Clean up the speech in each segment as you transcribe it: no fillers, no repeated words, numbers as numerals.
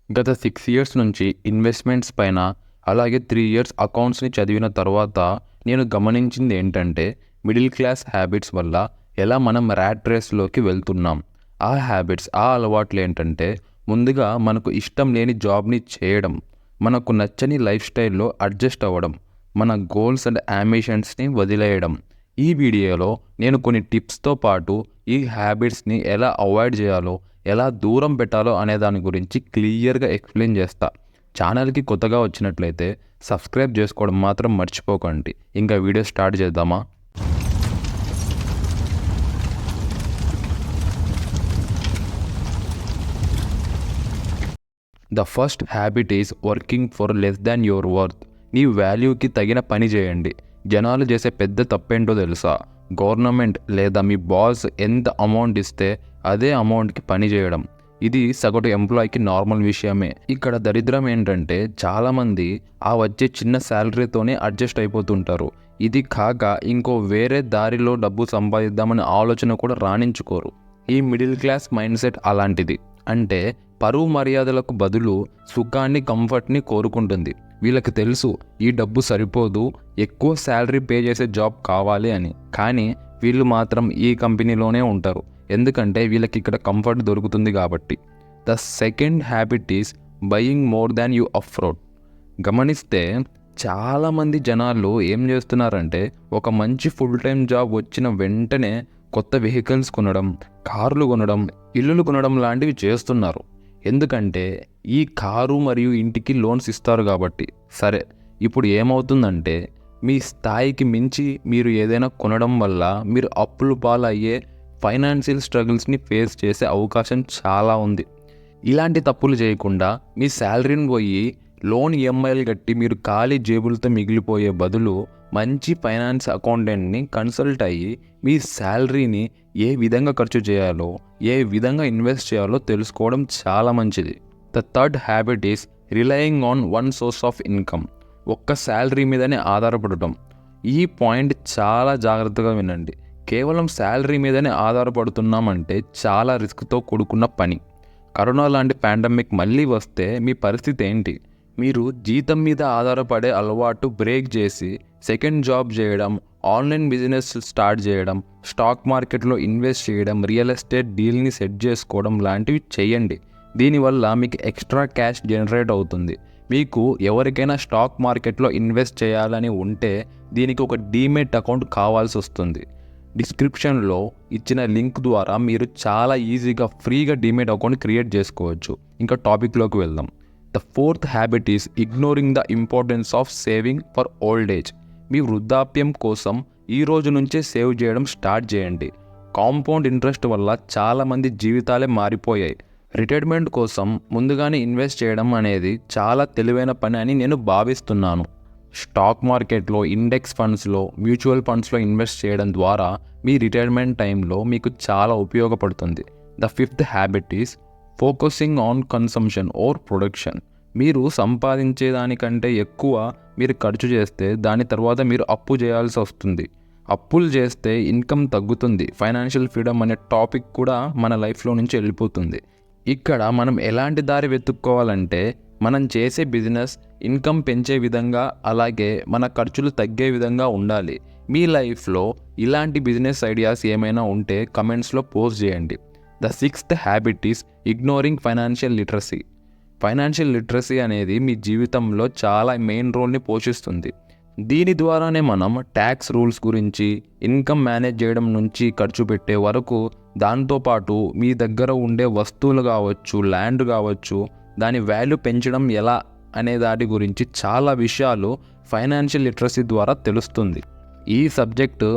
గత 6 ఇయర్స్ నుంచి ఇన్వెస్ట్మెంట్స్ పైన అలాగే 3 ఇయర్స్ అకౌంట్స్ని చదివిన తర్వాత నేను గమనించింది ఏంటంటే మిడిల్ క్లాస్ హ్యాబిట్స్ వల్ల ఎలా మనం ర్యాట్ రేస్లోకి వెళ్తున్నాం. ఆ హ్యాబిట్స్ ఆ అలవాట్లు ఏంటంటే ముందుగా మనకు ఇష్టం లేని జాబ్ని చేయడం, మనకు నచ్చని లైఫ్ స్టైల్లో అడ్జస్ట్ అవ్వడం, మన గోల్స్ అండ్ అంబిషన్స్ని వదిలేయడం. ఈ వీడియోలో నేను కొన్ని టిప్స్తో పాటు ఈ హ్యాబిట్స్ని ఎలా అవాయిడ్ చేయాలో, ఎలా దూరం పెట్టాలో అనే దాని గురించి క్లియర్గా ఎక్స్ప్లెయిన్ చేస్తా. ఛానల్కి కొత్తగా వచ్చినట్లయితే సబ్స్క్రైబ్ చేసుకోవడం మాత్రం మర్చిపోకండి. ఇంకా వీడియో స్టార్ట్ చేద్దామా? The first habit is working for less than your worth. నీ వాల్యూకి తగిన పని చేయండి. జనాలు చేసే పెద్ద తప్పేంటో తెలుసా? గవర్నమెంట్ లేదా మీ బాస్ ఎంత అమౌంట్ ఇస్తే అదే అమౌంట్కి పని చేయడం. ఇది సగటు ఎంప్లాయీకి నార్మల్ విషయమే. ఇక్కడ దరిద్రం ఏంటంటే చాలామంది ఆ వచ్చే చిన్న శాలరీతోనే అడ్జస్ట్ అయిపోతుంటారు. ఇది కాక ఇంకో వేరే దారిలో డబ్బు సంపాదిద్దామనే ఆలోచన కూడా రాణించుకోరు. ఈ మిడిల్ క్లాస్ మైండ్ సెట్ అలాంటిది. అంటే పరువు మర్యాదలకు బదులు సుఖాన్ని, కంఫర్ట్ని కోరుకుంటుంది. వీళ్ళకి తెలుసు ఈ డబ్బు సరిపోదు, ఎక్కువ శాలరీ పే చేసే జాబ్ కావాలి అని. కానీ వీళ్ళు మాత్రం ఈ కంపెనీలోనే ఉంటారు, ఎందుకంటే వీళ్ళకి ఇక్కడ కంఫర్ట్ దొరుకుతుంది కాబట్టి. The second habit is buying more than you afford. గమనిస్తే చాలామంది జనాలు ఏం చేస్తున్నారంటే ఒక మంచి ఫుల్ టైం జాబ్ వచ్చిన వెంటనే కొత్త వెహికల్స్ కొనడం, కార్లు కొనడం, ఇల్లులు కొనడం లాంటివి చేస్తున్నారు. ఎందుకంటే ఈ కారు మరియు ఇంటికి లోన్స్ ఇస్తారు కాబట్టి. సరే, ఇప్పుడు ఏమవుతుందంటే మీ స్థాయికి మించి మీరు ఏదైనా కొనడం వల్ల మీరు అప్పులు పాలయ్యే ఫైనాన్షియల్ స్ట్రగుల్స్ని ఫేస్ చేసే అవకాశం చాలా ఉంది. ఇలాంటి తప్పులు చేయకుండా మీ శాలరీని పోయి లోన్ ఈఎంఐలు కట్టి మీరు ఖాళీ జేబులతో మిగిలిపోయే బదులు మంచి ఫైనాన్స్ అకౌంటెంట్ని కన్సల్ట్ అయ్యి మీ శాలరీని ఏ విధంగా ఖర్చు చేయాలో, ఏ విధంగా ఇన్వెస్ట్ చేయాలో తెలుసుకోవడం చాలా మంచిది. The third habit is relying on one source of income. ఒక్క శాలరీ మీదనే ఆధారపడటం. ఈ పాయింట్ చాలా జాగ్రత్తగా వినండి. కేవలం శాలరీ మీదనే ఆధారపడుతున్నామంటే చాలా రిస్క్తో కూడుకున్న పని. కరోనా లాంటి పాండమిక్ మళ్ళీ వస్తే మీ పరిస్థితి ఏంటి? మీరు జీతం మీద ఆధారపడే అలవాటు బ్రేక్ చేసి సెకండ్ జాబ్ చేయడం, ఆన్లైన్ బిజినెస్ స్టార్ట్ చేయడం, స్టాక్ మార్కెట్లో ఇన్వెస్ట్ చేయడం, రియల్ ఎస్టేట్ డీల్ని సెట్ చేసుకోవడం లాంటివి చేయండి. దీనివల్ల మీకు ఎక్స్ట్రా క్యాష్ జనరేట్ అవుతుంది. మీకు ఎవరికైనా స్టాక్ మార్కెట్లో ఇన్వెస్ట్ చేయాలని ఉంటే దీనికి ఒక డీమెట్ అకౌంట్ కావాల్సి వస్తుంది. డిస్క్రిప్షన్లో ఇచ్చిన లింక్ ద్వారా మీరు చాలా ఈజీగా ఫ్రీగా డీమెట్ అకౌంట్ క్రియేట్ చేసుకోవచ్చు. ఇంకా టాపిక్లోకి వెళ్దాం. The fourth habit is ignoring the importance of saving for old age. మీ వృద్ధాప్యం కోసం ఈ రోజు నుంచే సేవ్ చేయడం స్టార్ట్ చేయండి. కాంపౌండ్ ఇంట్రెస్ట్ వల్ల చాలామంది జీవితాలే మారిపోయాయి. రిటైర్మెంట్ కోసం ముందుగానే ఇన్వెస్ట్ చేయడం అనేది చాలా తెలివైన పని అని నేను భావిస్తున్నాను. స్టాక్ మార్కెట్లో, ఇండెక్స్ ఫండ్స్లో, మ్యూచువల్ ఫండ్స్లో ఇన్వెస్ట్ చేయడం ద్వారా మీ రిటైర్మెంట్ టైంలో మీకు చాలా ఉపయోగపడుతుంది. The fifth habit is focusing on consumption or production. మీరు సంపాదించేదానికంటే ఎక్కువ మీరు ఖర్చు చేస్తే దాని తర్వాత మీరు అప్పు చేయాల్సి వస్తుంది. అప్పులు చేస్తే ఇన్కమ్ తగ్గుతుంది. ఫైనాన్షియల్ ఫ్రీడమ్ అనే టాపిక్ కూడా మన లైఫ్లో నుంచి వెళ్ళిపోతుంది. ఇక్కడ మనం ఎలాంటి దారి వెతుక్కోవాలంటే మనం చేసే బిజినెస్ ఇన్కమ్ పెంచే విధంగా, అలాగే మన ఖర్చులు తగ్గే విధంగా ఉండాలి. మీ లైఫ్లో ఇలాంటి బిజినెస్ ఐడియాస్ ఏమైనా ఉంటే కమెంట్స్లో పోస్ట్ చేయండి. The sixth habit is ignoring financial literacy. Financial literacy అనేది మీ జీవితంలో చాలా మెయిన్ రోల్ని పోషిస్తుంది. దీని ద్వారానే మనం ట్యాక్స్ రూల్స్ గురించి, ఇన్కమ్ మేనేజ్ చేయడం నుంచి ఖర్చు పెట్టే వరకు, దాంతోపాటు మీ దగ్గర ఉండే వస్తువులు కావచ్చు, ల్యాండ్ కావచ్చు, దాని వాల్యూ పెంచడం ఎలా అనే దాని గురించి చాలా విషయాలు ఫైనాన్షియల్ లిటరసీ ద్వారా తెలుస్తుంది. ఈ సబ్జెక్టు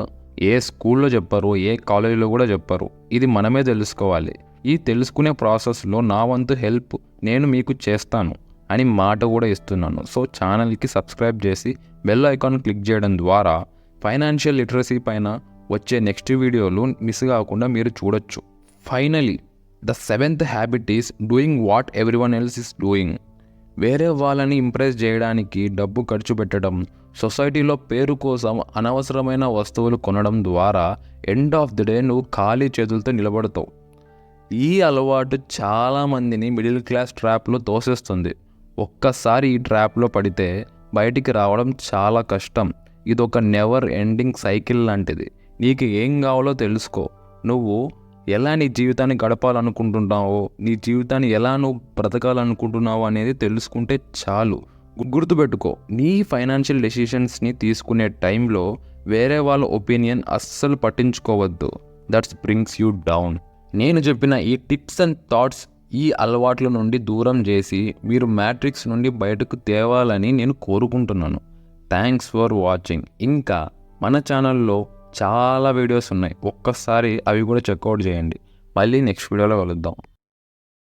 ఏ స్కూల్లో చెప్పరు, ఏ కాలేజీలో కూడా చెప్పరు. ఇది మనమే తెలుసుకోవాలి. ఈ తెలుసుకునే ప్రాసెస్లో నా వంతు హెల్ప్ నేను మీకు చేస్తాను అని మాట కూడా ఇస్తున్నాను. సో ఛానల్కి సబ్స్క్రైబ్ చేసి బెల్ ఐకాన్ క్లిక్ చేయడం ద్వారా ఫైనాన్షియల్ లిటరసీ పైన వచ్చే నెక్స్ట్ వీడియోలు మిస్ కాకుండా మీరు చూడొచ్చు. Finally the seventh habit is doing what everyone else is doing. వేరే వాళ్ళని ఇంప్రెస్ చేయడానికి డబ్బు ఖర్చు పెట్టడం, సొసైటీలో పేరు కోసం అనవసరమైన వస్తువులు కొనడం ద్వారా ఎండ్ ఆఫ్ ది డే నువ్వు ఖాళీ చేతులతో నిలబడతావు. ఈ అలవాటు చాలామందిని మిడిల్ క్లాస్ ట్రాప్లో తోసేస్తుంది. ఒక్కసారి ఈ ట్రాప్లో పడితే బయటికి రావడం చాలా కష్టం. ఇదొక నెవర్ ఎండింగ్ సైకిల్ లాంటిది. నీకు ఏం కావాలో తెలుసుకో. నువ్వు ఎలా నీ జీవితాన్ని గడపాలనుకుంటున్నావో, నీ జీవితాన్ని ఎలా నువ్వు బ్రతకాలనుకుంటున్నావో అనేది తెలుసుకుంటే చాలు. గుర్తుపెట్టుకో, నీ ఫైనాన్షియల్ డెసిషన్స్ని తీసుకునే టైంలో వేరే వాళ్ళ ఒపీనియన్ అస్సలు పట్టించుకోవద్దు. That's brings you down. నేను చెప్పిన ఈ టిప్స్ అండ్ థాట్స్ ఈ అలవాట్ల నుండి దూరం చేసి మీరు మ్యాట్రిక్స్ నుండి బయటకు తేవాలని నేను కోరుకుంటున్నాను. Thanks for watching. ఇంకా మన ఛానల్లో చాలా వీడియోస్ ఉన్నాయి, ఒక్కసారి అవి కూడా చెక్అవుట్ చేయండి. మళ్ళీ నెక్స్ట్ వీడియోలో కలుద్దాం.